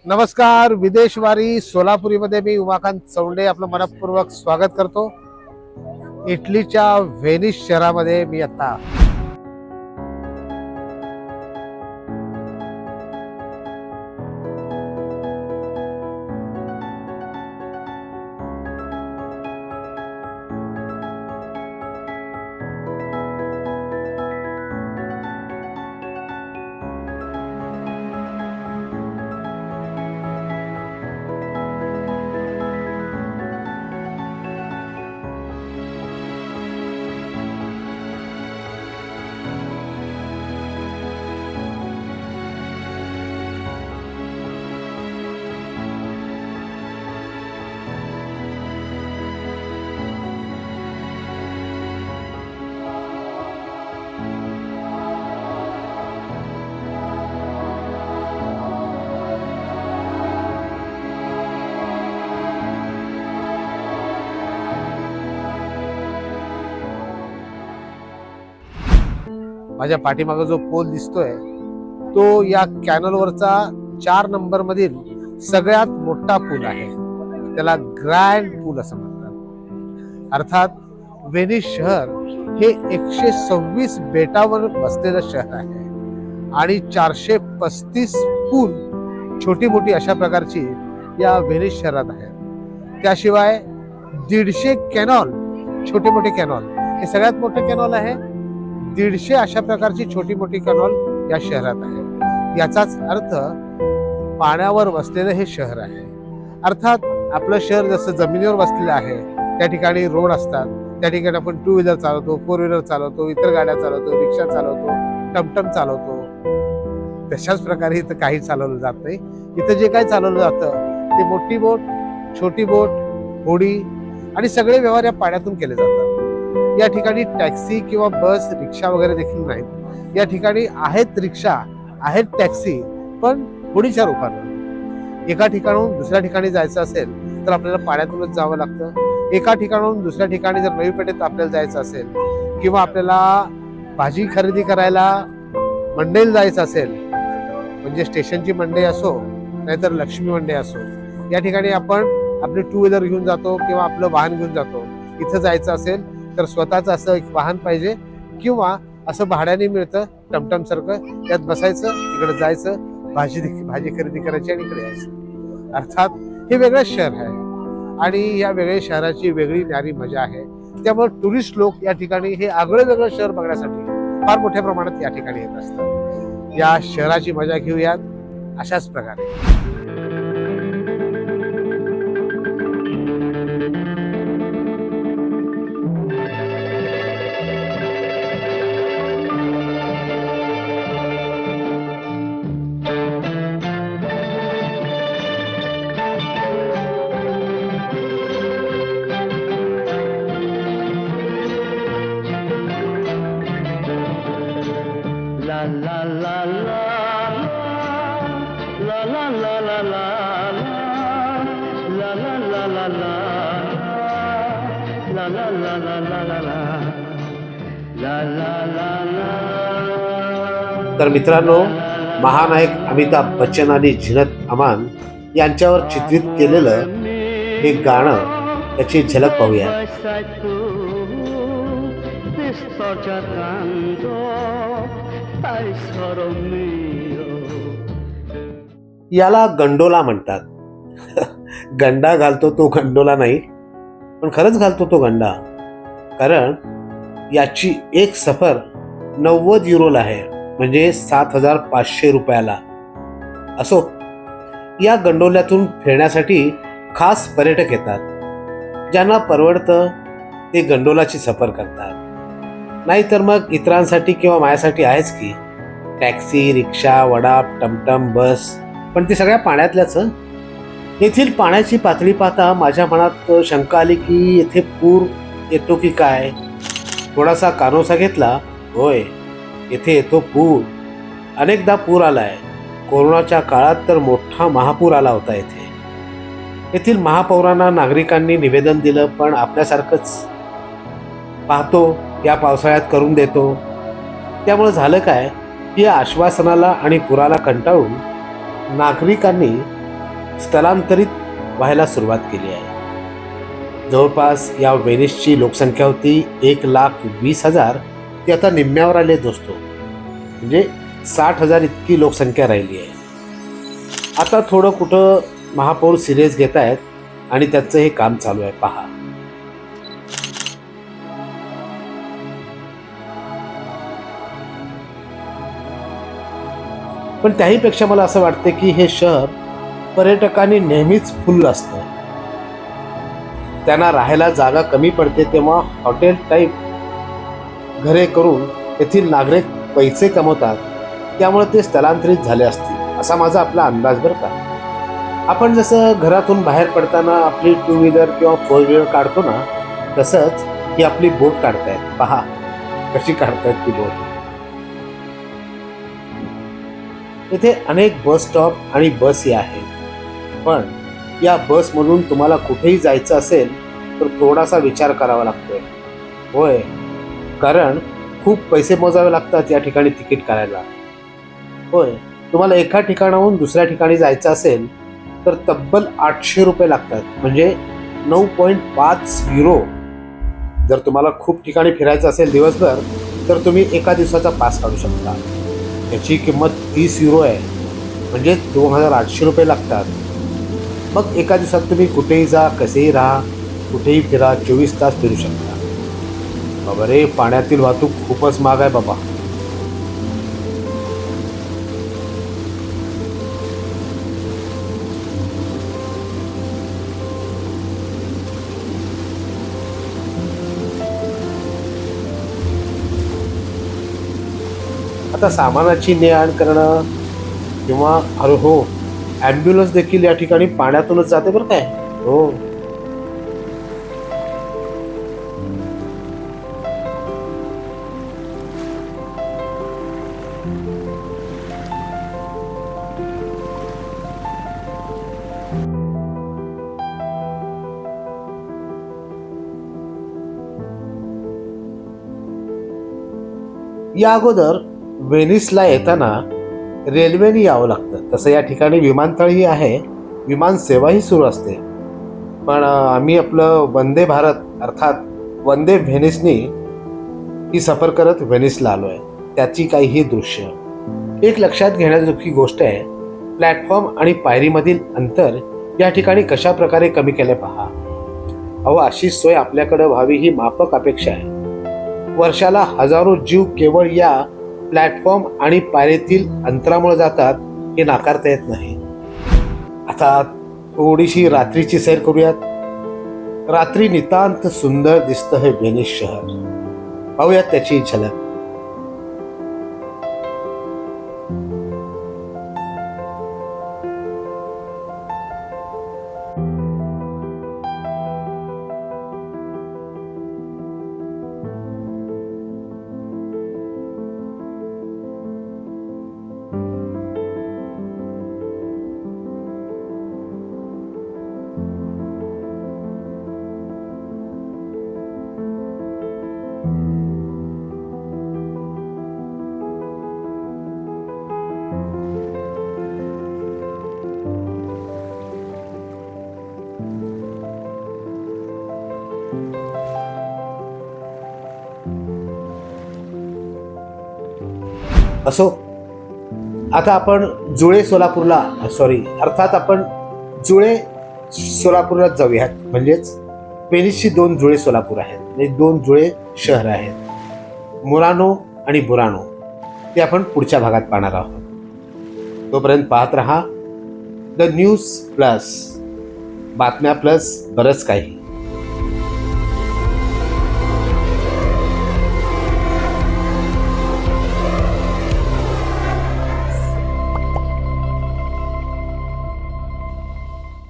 नमस्कार. विदेशवारी सोलापुरीमध्ये मी उमाकांत चौंडे आपलं मनपूर्वक स्वागत करतो. इटलीच्या व्हेनिस शहरामध्ये मी आता माझ्या पाठीमागे जो पूल दिसतोय तो या कॅनलवरचा 4 नंबर मधील सगळ्यात मोठा पूल आहे. त्याला ग्रँड पूल असं म्हणतात. अर्थात व्हेनिस शहर हे 126 बेटावर बसलेलं शहर आहे आणि 435 पूल छोटी मोठी अशा प्रकारची या व्हेनिस शहरात आहेत. त्याशिवाय 150 कॅनॉल, छोटे मोठे कॅनॉल, हे सगळ्यात मोठे कॅनॉल आहे. 150 अशा प्रकारची छोटी मोठी कॅनॉल या शहरात आहे. याचाच अर्थ पाण्यावर बसलेलं हे शहर आहे. अर्थात आपलं शहर जसं जमिनीवर बसलेलं आहे, त्या ठिकाणी रोड असतात, त्या ठिकाणी आपण 2 व्हीलर चालवतो, 4 व्हीलर चालवतो, इतर गाड्या चालवतो, रिक्षा चालवतो, टमटम चालवतो. तशाच प्रकारे इथं काही चालवलं जात नाही. इथं जे काही चालवलं जातं ते मोठी बोट, छोटी बोट, होडी आणि सगळे व्यवहार या पाण्यातून केले जातात. या ठिकाणी टॅक्सी किंवा बस, रिक्षा वगैरे देखील नाहीत. या ठिकाणी आहेत रिक्षा, आहेत टॅक्सी, पण होडीच्या रूपानं. एका ठिकाणाहून दुसऱ्या ठिकाणी जायचं असेल तर आपल्याला पाण्यातूनच जावं लागतं. एका ठिकाणाहून दुसऱ्या ठिकाणी जर नवी पेठेत आपल्याला जायचं असेल किंवा आपल्याला भाजी खरेदी करायला मंडईला जायचं असेल, म्हणजे स्टेशनची मंडई असो नाहीतर लक्ष्मी मंडई असो, या ठिकाणी आपण आपली 2 व्हीलर घेऊन जातो किंवा आपलं वाहन घेऊन जातो. इथं जायचं असेल तर स्वतःच असं एक वाहन पाहिजे किंवा असं भाड्याने मिळतं टमटम सारखं, त्यात बसायचं, इकडे जायचं, भाजी खरेदी करायची आणि इकडे यायचं. अर्थात हे वेगळं शहर आहे आणि या वेगळ्या शहराची वेगळी न्यारी मजा आहे. त्यामुळे टुरिस्ट लोक या ठिकाणी हे आगळं वेगळं शहर बघण्यासाठी फार मोठ्या प्रमाणात या ठिकाणी येत असतात. या शहराची मजा घेऊयात अशाच प्रकारे. तर मित्रांनो, महानायक अमिताभ बच्चन आणि झीनत अमान यांच्यावर चित्रित केलेलं हे गाणं, त्याची झलक पाहूया. याला गंडोला म्हणतात. गंडा घालतो तो गंडोला नाही, पण खरंच घालतो तो गंडा. कारण याची एक सफर 90 युरोला आहे, म्हणजे 7,500 रुपयाला. असो, या गंडोल्यातून फिरण्यासाठी खास पर्यटक येतात. ज्यांना परवडतं ते गंडोलाची सफर करतात. नाहीतर मग इतरांसाठी किंवा माझ्यासाठी आहेच की टॅक्सी, रिक्षा, वडा, टमटम, बस, पण ते सगळ्या पाण्यातल्याच. येथील पाण्याची पातळी पाहता माझ्या मनात शंका आली की येथे पूर येतो की काय. थोडासा कानोसा घेतला. होय, येथे येतो पूर. अनेकदा पूर आलाय. कोरोनाच्या काळात तर मोठा महापूर आला होता येथे. येथील महापौरांना नागरिकांनी निवेदन दिलं, पण आपल्यासारखंच पाहतो या पावसाळ्यात करून देतो. त्यामुळे झालं काय की या आश्वासनाला आणि पुराला कंटाळून नागरिकांनी स्थलांतरित व्हायला सुरुवात केली आहे. जवळपास या व्हेनिसची लोकसंख्या होती 1,20,000, ती आता निम्म्यावर आली आहे दोस्तो. म्हणजे 60,000 इतकी लोकसंख्या राहिली आहे. आता थोडं कुठं महापौर सिरियस घेत आहेत आणि त्याचं हे काम चालू आहे पहा. पण त्याहीपेक्षा मला असं वाटतं की हे शहर पर्यटकांनी नेहमीच फुल्ल असतं. त्यांना राहायला जागा कमी पडते तेव्हा हॉटेल टाईप घरे करून येथील नागरिक पैसे कमवतात. त्यामुळे ते स्थलांतरित झाले असतील असा माझा आपला अंदाज बरं का. आपण जसं घरातून बाहेर पडताना आपली 2 व्हीलर किंवा 4 व्हीलर काढतो ना, तसंच ही आपली बोट काढतायत. पहा कशी काढतायत ती बोट. इथे अनेक बस स्टॉप आणि बसही आहेत. पण या बसमधून तुम्हाला कुठेही जायचं असेल तर थोडासा विचार करावा लागतोय. होय, कारण खूप पैसे मोजावे लागतात या ठिकाणी तिकीट काढायला. होय, तुम्हाला एका ठिकाणाहून दुसऱ्या ठिकाणी जायचं असेल तर तब्बल 800 रुपये लागतात, म्हणजे 9.5 युरो. जर तुम्हाला खूप ठिकाणी फिरायचं असेल दिवसभर तर तुम्ही एका दिवसाचा पास काढू शकता. याची किंमत 30 युरो आहे, म्हणजे 2,800 रुपये लागतात. मग एका दिवसात तुम्ही कुठेही जा, कसेही राहा, कुठेही फिरा, 24 तास फिरू शकता. बाबा रे, पाण्यातील वाहतूक खूपच महाग आहे बाबा. आता सामानाची ने-आण करणं किंवा अरे हो, ॲम्ब्युलन्स देखील या ठिकाणी पाण्यातूनच जाते बरं काय. हो, या अगोदर व्हेनिसला येताना रेल्वेने यावं लागतं. तसं या ठिकाणी विमानतळही आहे, विमान सेवाही सुरू असते. पण आम्ही आपलं वंदे भारत अर्थात वंदे व्हेनिसनी ही सफर करत व्हेनिसला आलो आहे. त्याची काही ही दृश्य एक लक्षात घेण्याजोगी गोष्ट आहे. प्लॅटफॉर्म आणि पायरीमधील अंतर या ठिकाणी कशा प्रकारे कमी केले पहा. अहो, अशी सोय आपल्याकडे व्हावी ही माफक अपेक्षा आहे. वर्षाला हजारो जीव केवळ या प्लॅटफॉर्म आणि पायरीतील अंतरामुळे जातात, हे नाकारता येत नाही. आता थोडीशी रात्रीची सैर करूयात. रात्री नितांत सुंदर दिसतं हे व्हेनिस शहर. पाहूयात त्याची झलक. असो, आता आपण जुळे सोलापूरला जाऊयात. म्हणजेच व्हेनिसची 2 जुळे सोलापूर आहेत, म्हणजे 2 जुळे शहर आहेत, मुरानो आणि बुरानो. ते आपण पुढच्या भागात पाहणार आहोत. तोपर्यंत पाहत रहा द न्यूज प्लस, बातम्या प्लस बरंच काही.